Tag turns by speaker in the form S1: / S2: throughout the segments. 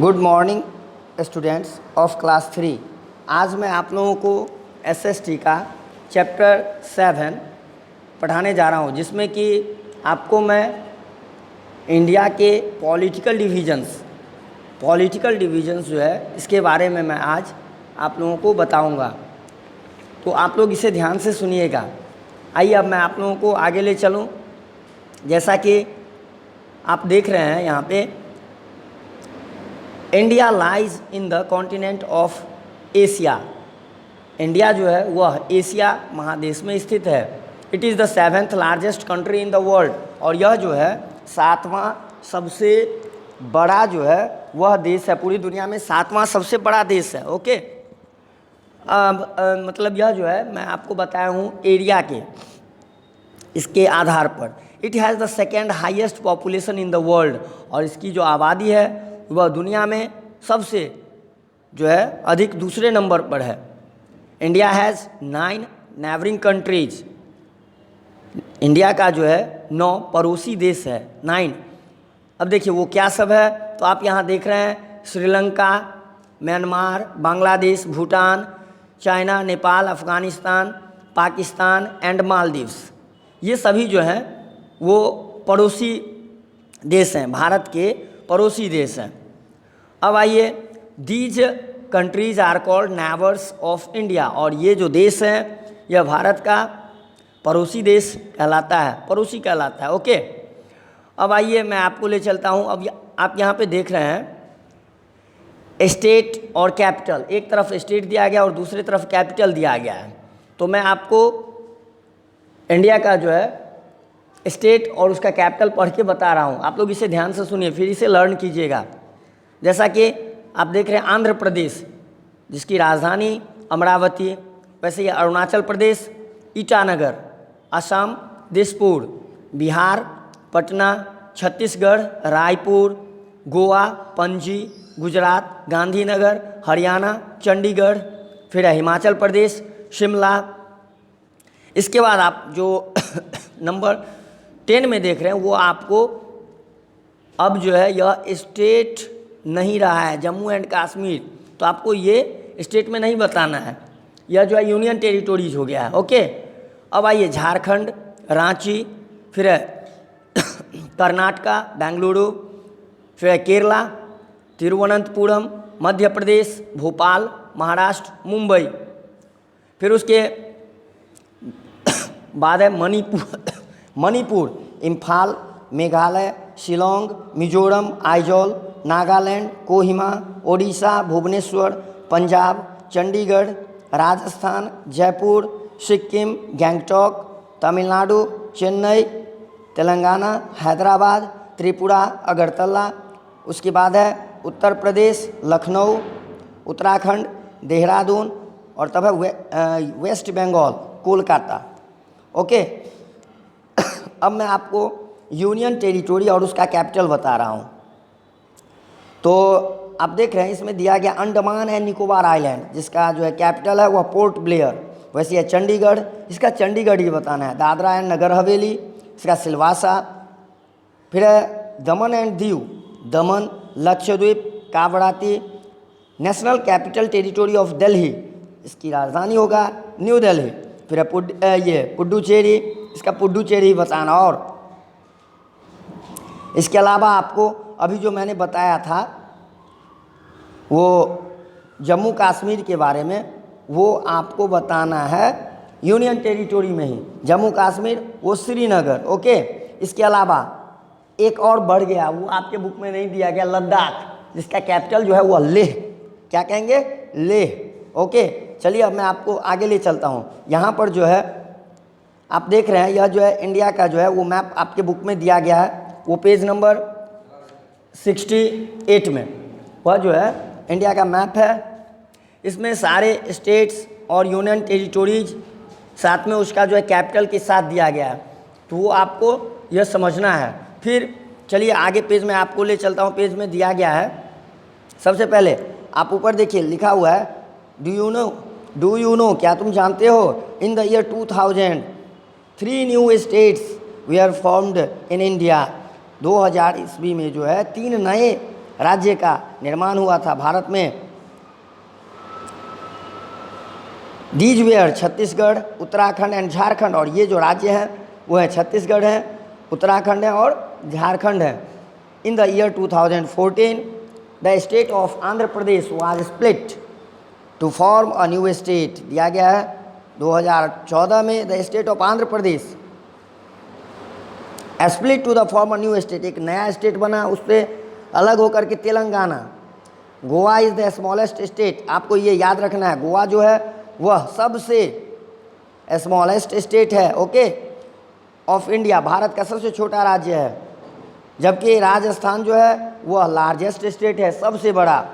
S1: Good morning students of class 3। आज मैं आप लोगों को एसएसटी का चैप्टर 7 पढ़ाने जा रहा हूं, जिसमें कि आपको मैं इंडिया के पॉलिटिकल डिवीजन्स जो है इसके बारे में मैं आज आप लोगों को बताऊंगा। तो आप लोग इसे ध्यान से सुनिएगा। आइए अब मैं आप लोगों को आगे ले चलूं। जैसा कि आप देख रहे हैं यहाँ पे, India lies in the continent of Asia. India जो है वह एशिया महादेश में स्थित है। It is the 7th largest country in the world, और यह जो है 7वां सबसे बड़ा जो है वह देश है। पूरी दुनिया में 7वां सबसे बड़ा देश है। ओके, मतलब यह जो है मैं आपको बताया हूँ एरिया के इसके आधार पर। It has the 2nd highest population in the world, और इसकी जो आबादी है वह दुनिया में सबसे जो है अधिक दूसरे नंबर पर है। India has 9 neighbouring countries. India का जो है 9 पड़ोसी देश है, 9। अब देखिए वो क्या सब है, तो आप यहाँ देख रहे हैं Sri Lanka, Myanmar, Bangladesh, Bhutan, China, Nepal, Afghanistan, Pakistan and Maldives. ये सभी जो हैं वो पड़ोसी देश हैं, भारत के पड़ोसी देश हैं। अब आइए, these countries are called neighbours of India, और ये जो देश हैं यह भारत का पड़ोसी देश कहलाता है, पड़ोसी कहलाता है। ओके, अब आइए मैं आपको ले चलता हूँ। अब आप यहाँ पे देख रहे हैं स्टेट और कैपिटल। एक तरफ स्टेट दिया गया और दूसरी तरफ कैपिटल दिया गया है। तो मैं आपको इंडिया का जो है स्टेट और उसका कैपिटल पढ़ के बता रहा हूँ। आप लोग इसे ध्यान से सुनिए, फिर इसे लर्न कीजिएगा। जैसा कि आप देख रहे हैं आंध्र प्रदेश, जिसकी राजधानी अमरावती। वैसे ये अरुणाचल प्रदेश ईटानगर, असम दिसपुर, बिहार पटना, छत्तीसगढ़ रायपुर, गोवा पणजी, गुजरात गांधीनगर, हरियाणा चंडीगढ़, फिर है हिमाचल प्रदेश शिमला। इसके बाद आप जो नंबर 10 में देख रहे हैं वो आपको अब जो है यह स्टेट नहीं रहा है, जम्मू एंड कश्मीर। तो आपको ये स्टेट में नहीं बताना है, यह जो है यूनियन टेरिटोरीज हो गया है। ओके, अब आइए झारखंड रांची, फिर है कर्नाटका बेंगलुरु, फिर है केरला तिरुवनंतपुरम, मध्य प्रदेश भोपाल, महाराष्ट्र मुंबई। फिर उसके बाद है मणिपुर इम्फाल, मेघालय शिलोंग, मिजोरम आइजॉल, नागालैंड कोहिमा, ओडिशा भुवनेश्वर, पंजाब चंडीगढ़, राजस्थान जयपुर, सिक्किम गैंगटॉक, तमिलनाडु चेन्नई, तेलंगाना हैदराबाद, त्रिपुरा अगरतला। उसके बाद है उत्तर प्रदेश लखनऊ, उत्तराखंड देहरादून, और तब है वेस्ट बंगाल कोलकाता। ओके, अब मैं आपको यूनियन टेरिटोरी और उसका कैपिटल बता रहा हूँ। तो आप देख रहे हैं इसमें दिया गया अंडमान एंड निकोबार आइलैंड, जिसका जो है कैपिटल है वह पोर्ट ब्लेयर। वैसे है चंडीगढ़, इसका चंडीगढ़ ही बताना है। दादरा एंड नगर हवेली, इसका सिलवासा। फिर है दमन and Diu, Daman Lakshadweep Kavaratti. National capital territory of Delhi, इसकी राजधानी होगा न्यू दिल्ली। फिर है ये पुडुचेरी, इसका पुडुचेरी बताना। और इसके अलावा आपको अभी जो मैंने बताया था वो जम्मू कश्मीर के बारे में, वो आपको बताना है यूनियन टेरिटोरी में ही। जम्मू कश्मीर वो श्रीनगर। ओके, इसके अलावा एक और बढ़ गया, वो आपके बुक में नहीं दिया गया, लद्दाख, जिसका कैपिटल जो है वो लेह। क्या कहेंगे? लेह। ओके, चलिए अब मैं आपको आगे ले चलता हूँ। यहाँ पर जो है आप देख रहे हैं यह जो है इंडिया का जो है वो मैप आपके बुक में दिया गया है। वो पेज नंबर 68 में वह जो है इंडिया का मैप है। इसमें सारे स्टेट्स और यूनियन टेरिटोरीज, साथ में उसका जो है कैपिटल के साथ दिया गया है। तो वो आपको यह समझना है। फिर चलिए आगे पेज में आपको ले चलता हूँ। पेज में दिया गया है, सबसे पहले आप ऊपर देखिए लिखा हुआ है डू यू नो, क्या तुम जानते हो? In the year 2000 3 new states we are formed in India. 2000 ईस्वी में जो है 3 नए राज्य का निर्माण हुआ था भारत में। These where Chhattisgarh, Uttarakhand and Jharkhand, और ये जो राज्य हैं वो है छत्तीसगढ़ है, उत्तराखंड है और झारखंड है। In the year 2014 the state of Andhra Pradesh was split to form a new state. दिया गया है 2014 में the state of Andhra Pradesh split to the form a new state, एक नया स्टेट बना, उससे अलग होकर के Telangana. Goa is the smallest state, आपको ये याद रखना है, गोवा जो है वह सबसे स्मॉलेस्ट स्टेट है, ओके, ऑफ इंडिया, भारत का सबसे छोटा राज्य है। जबकि राजस्थान जो है वह लार्जेस्ट स्टेट है, सबसे बड़ा,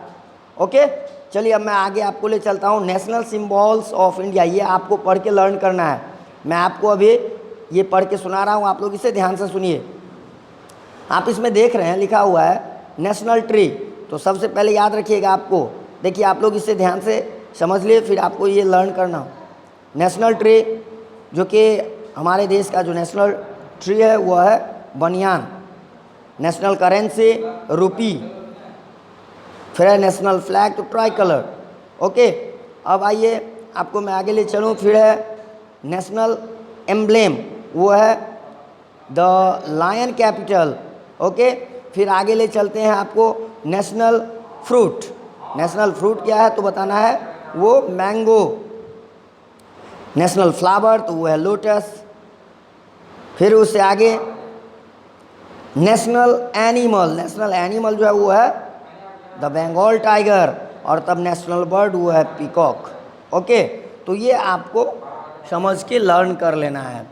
S1: ओके। चलिए अब मैं आगे आपको ले चलता हूँ। नेशनल सिंबल्स ऑफ इंडिया, ये आपको पढ़ के लर्न करना है। मैं आपको अभी ये पढ़ के सुना रहा हूँ, आप लोग इसे ध्यान से सुनिए। आप इसमें देख रहे हैं लिखा हुआ है नेशनल ट्री, तो सबसे पहले याद रखिएगा आपको, देखिए आप लोग इसे ध्यान से समझ लिए, फिर आपको ये लर्न करना हो। नेशनल ट्री जो कि हमारे देश का जो नेशनल ट्री है वह है बनियान। नेशनल करेंसी रुपी, फिर है नेशनल फ्लैग तो ट्राई कलर, ओके। अब आइए आपको मैं आगे ले चलूँ, फिर है नेशनल एम्ब्लेम, वो है द लायन कैपिटल, ओके। फिर आगे ले चलते हैं आपको नेशनल फ्रूट। नेशनल फ्रूट क्या है तो बताना है, वो मैंगो। नेशनल फ्लावर तो वो है लोटस। फिर उससे आगे नेशनल एनिमल, नेशनल एनिमल जो है वो है द बंगाल टाइगर, और तब नेशनल बर्ड वो है पीकॉक, ओके। तो ये आपको समझ के लर्न कर लेना है।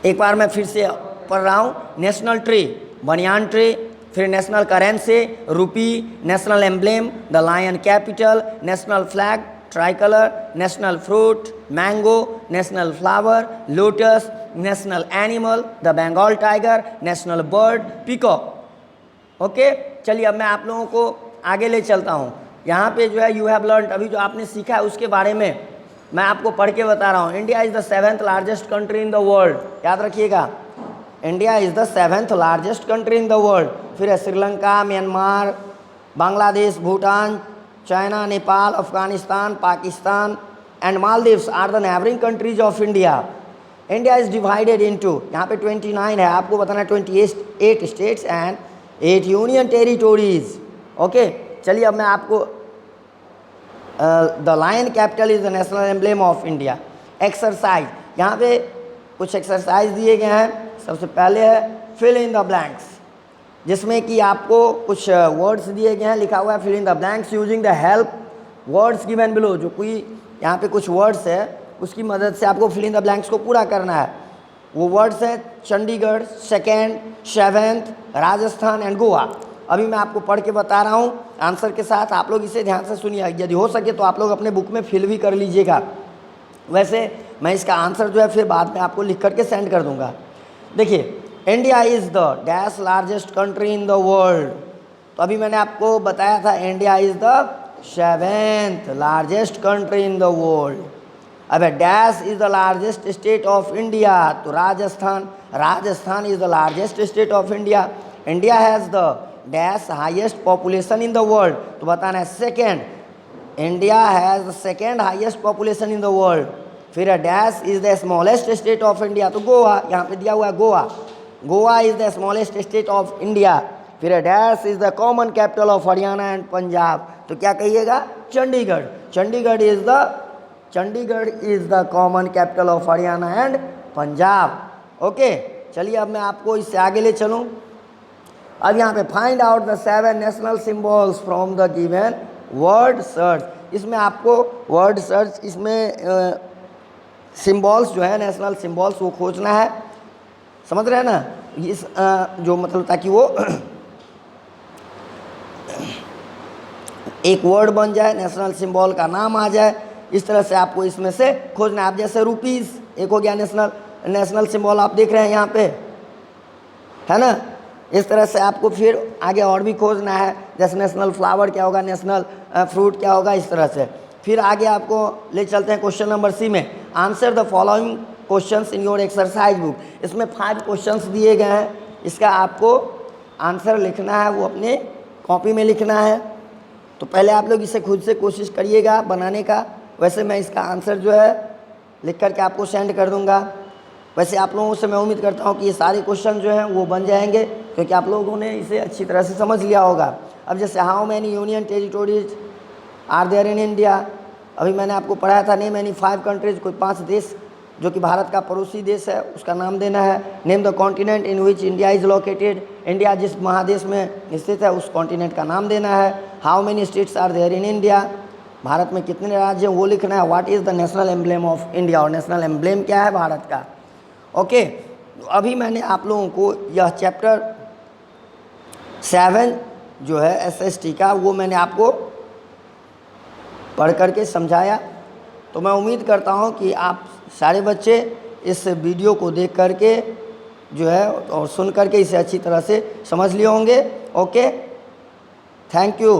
S1: एक बार मैं फिर से पढ़ रहा हूँ। नेशनल ट्री बनियान ट्री, फिर national currency rupee, national emblem the lion capital, national flag tricolour, national fruit mango, national flower lotus, national animal the Bengal tiger, national bird peacock, okay. चलिए अब मैं आप लोगों को आगे ले चलता हूँ। यहाँ पे जो है यू हैव लर्न, अभी जो आपने सीखा है उसके बारे में मैं आपको पढ़ के बता रहा हूँ। India is the 7th largest country in the world, याद रखिएगा, India is the 7th largest country in the world. फिर है Sri Lanka, Myanmar, Bangladesh, Bhutan, China, Nepal, Afghanistan, Pakistan and Maldives are the neighbouring countries of India. India is divided into, यहाँ पे 29 है, आपको बताना है 28 states and 8 union territories, okay. चलिए अब मैं आपको the lion capital is the national emblem of India. Exercise, यहाँ पे कुछ एक्सरसाइज दिए गए हैं। सबसे पहले है फिल इन द ब्लैंक्स, जिसमें कि आपको कुछ वर्ड्स दिए गए हैं, लिखा हुआ है fill in the blanks using the help words given below. जो कोई यहाँ पे कुछ वर्ड्स है उसकी मदद से आपको फिल इन द ब्लैंक्स को पूरा करना है। वो वर्ड्स हैं Chandigarh, 2nd, 7th, Rajasthan and Goa. अभी मैं आपको पढ़ के बता रहा हूँ आंसर के साथ, आप लोग इसे ध्यान से सुनिए। यदि हो सके तो आप लोग अपने बुक में फिल भी कर लीजिएगा। वैसे मैं इसका आंसर जो है फिर बाद में आपको लिख करके सेंड कर दूंगा। देखिए, India is the dash largest country in the world, तो अभी मैंने आपको बताया था India is the 7th largest country in the world. अब dash is the largest state of India, तो Rajasthan is the largest state of India. India has the dash highest population in the world, तो बताना है 2nd, India has the 2nd highest population in the world. फिर dash is the smallest state of India, तो गोवा, यहाँ पे दिया हुआ है Goa is the smallest state of India. फिर dash is the common capital of Haryana and Punjab, तो क्या कहिएगा, Chandigarh is the common capital of Haryana and Punjab, okay. चलिए अब मैं आपको इससे आगे ले चलूँ। अब यहाँ पे find out the 7 national symbols from the given word search. इसमें आपको वर्ड सर्च, इसमें सिम्बल्स जो है नेशनल सिम्बल्स वो खोजना है, समझ रहे हैं ना। इस जो मतलब ताकि वो एक वर्ड बन जाए, नेशनल सिंबल का नाम आ जाए, इस तरह से आपको इसमें से खोजना है। आप जैसे रुपीज़ एक हो गया नेशनल सिंबल, आप देख रहे हैं यहाँ पे, है ना। इस तरह से आपको फिर आगे और भी खोजना है, जैसे नेशनल फ्लावर क्या होगा, नेशनल फ्रूट क्या होगा, इस तरह से। फिर आगे आपको ले चलते हैं क्वेश्चन नंबर सी में। Answer the following questions in your exercise book. इसमें 5 क्वेश्चंस दिए गए हैं, इसका आपको आंसर लिखना है वो अपने कॉपी में लिखना है। तो पहले आप लोग इसे खुद से कोशिश करिएगा बनाने का। वैसे मैं इसका आंसर जो है लिख करके आपको सेंड कर दूंगा। वैसे आप लोगों से मैं उम्मीद करता हूँ कि ये सारे क्वेश्चन जो हैं वो बन जाएंगे, क्योंकि आप लोगों ने इसे अच्छी तरह से समझ लिया होगा। अब जैसे how many union territories are there in India, अभी मैंने आपको पढ़ाया था नेम एनी 5 कंट्रीज, कोई 5 देश जो कि भारत का पड़ोसी देश है उसका नाम देना है। Name the continent in which India is located, India जिस महादेश में स्थित है उस कॉन्टिनेंट का नाम देना है। How many states are there in India, Bharat में कितने राज्य हैं वो लिखना है। What is the national emblem of India, और नेशनल एम्ब्लेम क्या है भारत का। ओके, अभी मैंने आप लोगों को यह चैप्टर 7 जो है SST का वो मैंने आपको पढ़ करके समझाया। तो मैं उम्मीद करता हूं कि आप सारे बच्चे इस वीडियो को देख करके जो है और सुन करके इसे अच्छी तरह से समझ लिए होंगे। Okay, thank you.